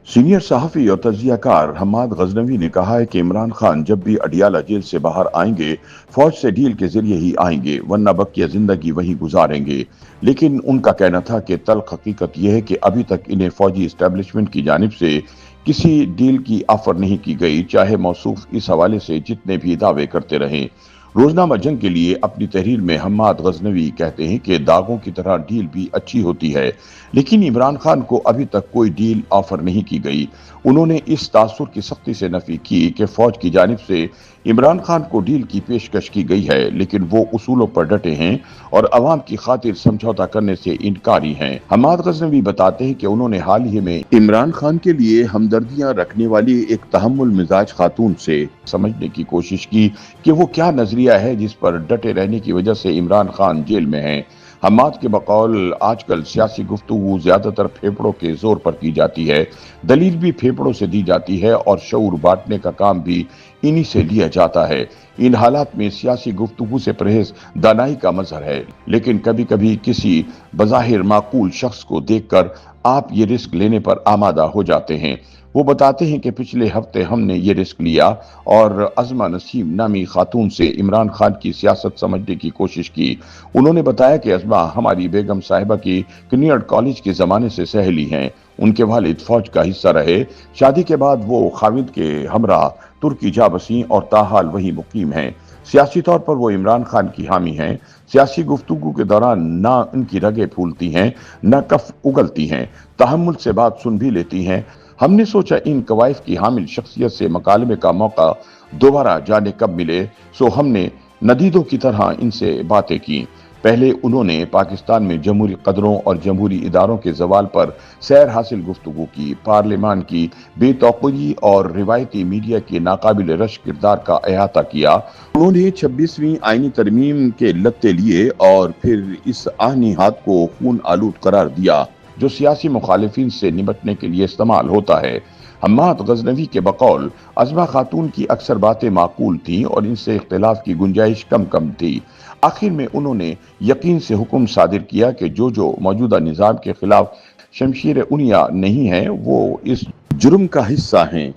Senior सहाफ़ी और तज्ज़िया car Hammad Ghaznavi ने कहा है कि इमरान खान जब भी अडियाला जेल से बाहर आएंगे, फौज से डील के जरिए ही आएंगे, वरना बकिया जिंदगी वहीं गुजारेंगे। लेकिन उनका कहना था कि तल्ख़ हकीकत यह है कि अभी तक इन्हें फौजी एस्टेब्लिशमेंट की जानिब से किसी डील की ऑफर नहीं की गई, चाहे मौसूफ इस हवाले से जितने भी दावे करते रहें। रोजनामा जंग के लिए अपनी तहरीर में हम्माद गज़नवी कहते हैं कि दागों की तरह डील भी अच्छी होती है, लेकिन इमरान खान को अभी तक कोई डील ऑफर नहीं की गई। उन्होंने इस तासुर की सख्ती से नफी की कि फौज की जानिब से इमरान खान को डील की पेशकश की गई है, लेकिन वो उसूलों पर डटे हैं और अवाम की खातिर समझौता करने से इनकारी हैं। हम्माद गज़नवी बताते हैं कि उन्होंने हाल ही में इमरान खान के लिए हमदर्दियां रखने वाली एक तहम्मुल मिजाज खातून से समझने की कोशिश की कि वो क्या नजरिया है जिस पर डटे रहने की वजह से इमरान खान जेल में हैं। हम्माद के बकौल आजकल सियासी गुफ्तगू ज्यादातर फेफड़ों के जोर पर की जाती है, दलील भी फेफड़ों से दी जाती है और शऊर बांटने का काम भी इन्हीं से लिया जाता है। इन हालात में सियासी गुफ्तगू से परहेज दानाई का मजहर है, लेकिन कभी कभी किसी बज़ाहिर माकूल शख्स को देखकर आप ये रिस्क लेने पर आमादा हो जाते हैं। वो बताते हैं कि पिछले हफ्ते हमने ये रिस्क लिया और अज़मा नसीम नामी खातून से इमरान खान की सियासत समझने की कोशिश की। उन्होंने बताया कि अज़मा हमारी बेगम साहिबा की कनियड कॉलेज के ज़माने से सहेली हैं। उनके वालिद फौज का हिस्सा रहे। शादी के बाद वो खाविद के हमरा तुर्की जा बसी और ताहाल वहीं मुकीम हैं। सियासी तौर पर वो इमरान खान की हामी हैं। सियासी गुफ्तगू के दौरान ना उनकी रगें फूलती हैं, न कफ उगलती हैं, तहम्मुल से बात सुन भी लेती हैं। हमने सोचा इन कवाइफ की हामिल शख्सियत से मकालमे का मौका दोबारा जाने कब मिले, सो हमने नदीदों की तरह इनसे बातें की। पहले उन्होंने पाकिस्तान में जमहूरी कदरों और जमहूरी इदारों के जवाल पर सैर हासिल गुफ्तगू की, पार्लियामान की बेतौक़ी और रिवायती मीडिया के नाकाबिल रश किरदार का अहाता किया। उन्होंने 26वीं आईनी तरमीम के लत्ते लिए और फिर इस आहनी हाथ को खून आलूद करार दिया जो सियासी मुखालिफिन से निपटने के लिए इस्तेमाल होता है। हम्माद गज़नवी के बकौल अज़मा खातून की अक्सर बातें माकूल थीं और इनसे इख्तिलाफ की गुंजाइश कम कम थी। आखिर में उन्होंने यकीन से हुक्म सादिर किया कि जो मौजूदा निज़ाम के खिलाफ शमशीर उनिया नहीं है, वो इस जुर्म का हिस्सा हैं।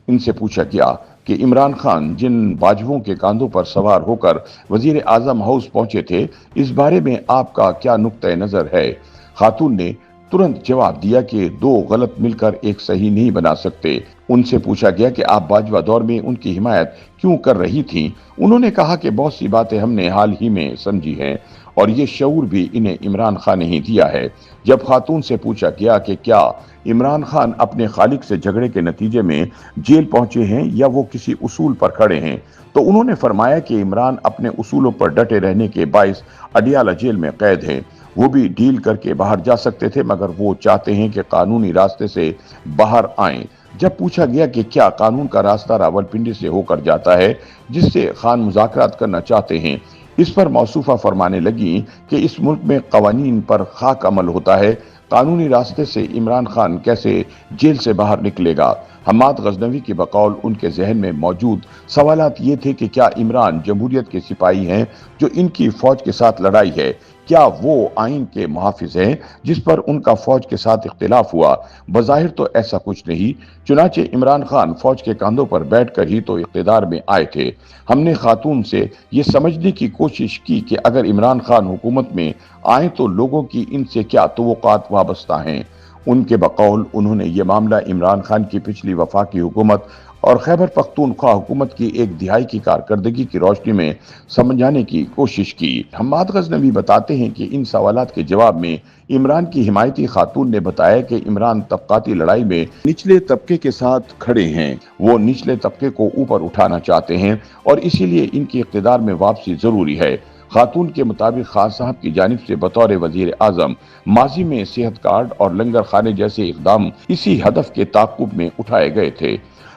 इनसे पूछा गया कि इमरान खान जिन बाजुओं के कांधों पर सवार होकर वजीर आजम हाउस पहुंचे थे, इस बारे में आपका क्या नुक्ता नजर है? खातून ने तुरंत जवाब दिया कि दो गलत मिलकर एक सही नहीं बना सकते। उनसे पूछा गया कि आप बाजवा दौर में उनकी हिमायत क्यों कर रही थीं? उन्होंने कहा कि बहुत सी बातें हमने हाल ही में समझी हैं और ये शऊर भी इन्हें इमरान खान ने ही दिया है। जब खातून से पूछा गया कि क्या इमरान खान अपने खालिक से झगड़े के नतीजे में जेल पहुंचे हैं या वो किसी उसूल पर खड़े हैं, तो उन्होंने फरमाया कि इमरान अपने उसूलों पर डटे रहने के बाइस अडियाला जेल में कैद हैं। वो भी डील करके बाहर जा सकते थे, मगर वो चाहते हैं कि कानूनी रास्ते से बाहर आएं। जब पूछा गया कि क्या कानून का रास्ता रावलपिंडी से होकर जाता है जिससे खान मुज़ाकरात करना चाहते हैं, इस पर मौसूफा फरमाने लगी कि इस मुल्क में कवानीन पर खाक अमल होता है, कानूनी रास्ते से इमरान खान कैसे जेल से बाहर निकलेगा। हम्माद गज़नवी के बकौल उनके जहन में मौजूद सवालात ये थे कि क्या इमरान जमहूरियत के सिपाही हैं जो इनकी फौज के साथ लड़ाई है? क्या वो आइन के मुहाफिज हैं जिस पर उनका फौज के साथ इख्तिलाफ हुआ? बज़ाहिर तो ऐसा कुछ नहीं। चुनाचे इमरान खान फौज के कांधों पर बैठकर ही तो इख्तिदार में आए थे। हमने खातून से ये समझने की कोशिश की कि अगर इमरान खान हुकूमत में आए तो लोगों की इनसे क्या तवक्कुआत वाबस्ता हैं। उनके बकौल उन्होंने ये मामला इमरान खान की पिछली वफाकी हुकूमत और खैबर पख्तूनख्वा हुकूमत की एक दिहाई की कारकर्दगी की रोशनी में समझाने की कोशिश की। हम्माद गज़नवी बताते हैं कि इन सवालात के जवाब में इमरान की हिमायती खातून ने बताया कि इमरान तबकाती लड़ाई में निचले तबके के साथ खड़े हैं। वो निचले तबके को ऊपर उठाना चाहते हैं और इसीलिए इनकी इक़्तिदार में वापसी जरूरी है। खातून के मुताबिक खान साहब की जानिब से बतौर वजीर आजम माजी में सेहत कार्ड और लंगर खाने जैसे इकदाम इसी हदफ के ताक़ुब में उठाए गए थे।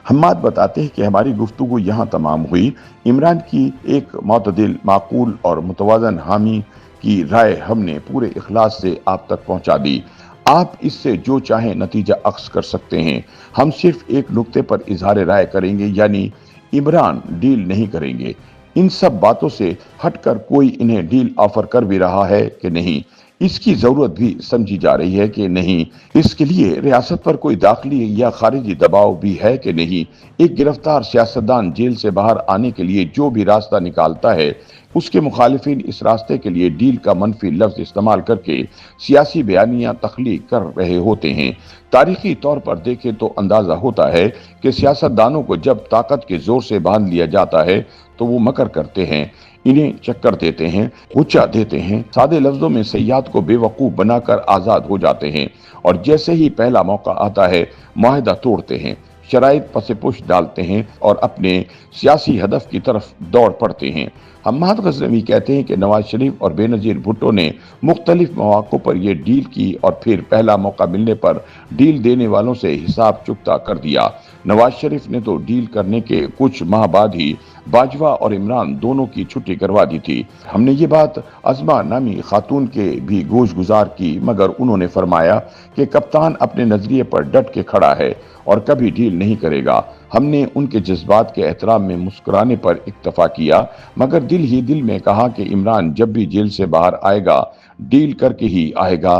हम्माद बताते हैं कि हमारी गुफ्तगू यहाँ तमाम हुई। इमरान की एक मोतदिल, माकूल और मुतवाज़न हामी की राय हमने पूरे इखलास से आप तक पहुँचा दी। आप इससे जो चाहें नतीजा अख्ज़ कर सकते हैं। हम सिर्फ एक नुक्ते पर इजहार राय करेंगे, यानी इमरान डील नहीं करेंगे। इन सब बातों से हटकर कोई इन्हें डील ऑफर कर भी रहा है कि नहीं, इसकी जरूरत भी समझी जा रही है कि नहीं, इसके लिए रियासत पर कोई दाखिली या खारिजी दबाव भी है कि नहीं। एक गिरफ्तार सियासतदान जेल से बाहर आने के लिए जो भी रास्ता निकालता है, उसके मुखालिफिन इस रास्ते के लिए डील का मनफी लफ्ज इस्तेमाल करके सियासी बयानियां तख्लीक कर रहे होते हैं। तारीखी तौर पर देखें तो अंदाजा होता है कि सियासतदानों को जब ताकत के जोर से बांध लिया जाता है तो वो मकर करते हैं, इन्हें चक्कर देते हैं, गुच्चा देते हैं, सादे लफ्जों में सयाद को बेवकूफ बनाकर आजाद हो जाते हैं और जैसे ही पहला मौका आता है मुआहदा तोड़ते हैं, शराइत पसे पुश डालते हैं और अपने सियासी हदफ की तरफ दौड़ पड़ते हैं। हम्माद गजनवी कहते हैं कि नवाज शरीफ और बेनजीर भुट्टो ने मुख्तलिफ मौक़ों पर यह डील की और फिर पहला मौका मिलने पर डील देने वालों से हिसाब चुकता कर दिया। नवाज शरीफ ने तो डील करने के कुछ माह बाद ही बाजवा और इमरान दोनों की छुट्टी करवा दी थी। हमने ये बात अज़मा नामी खातून के भी गोश गुजार की, मगर उन्होंने फरमाया कि कप्तान अपने नजरिए पर डट के खड़ा है और कभी डील नहीं करेगा। हमने उनके जज्बात के एहतराम में मुस्कुराने पर इक्तफा किया, मगर दिल ही दिल में कहा कि इमरान जब भी जेल से बाहर आएगा डील करके ही आएगा,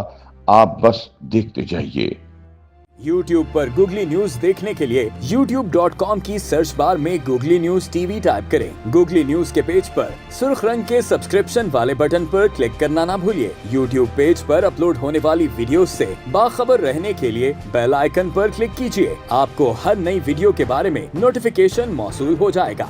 आप बस देखते जाइए। YouTube पर गूगली न्यूज देखने के लिए youtube.com की सर्च बार में गूगली न्यूज टीवी टाइप करें। गूगली न्यूज के पेज पर सुर्ख रंग के सब्सक्रिप्शन वाले बटन पर क्लिक करना ना भूलिए। YouTube पेज पर अपलोड होने वाली वीडियोस से बाखबर रहने के लिए बेल आइकन पर क्लिक कीजिए। आपको हर नई वीडियो के बारे में नोटिफिकेशन मौसूल हो जाएगा।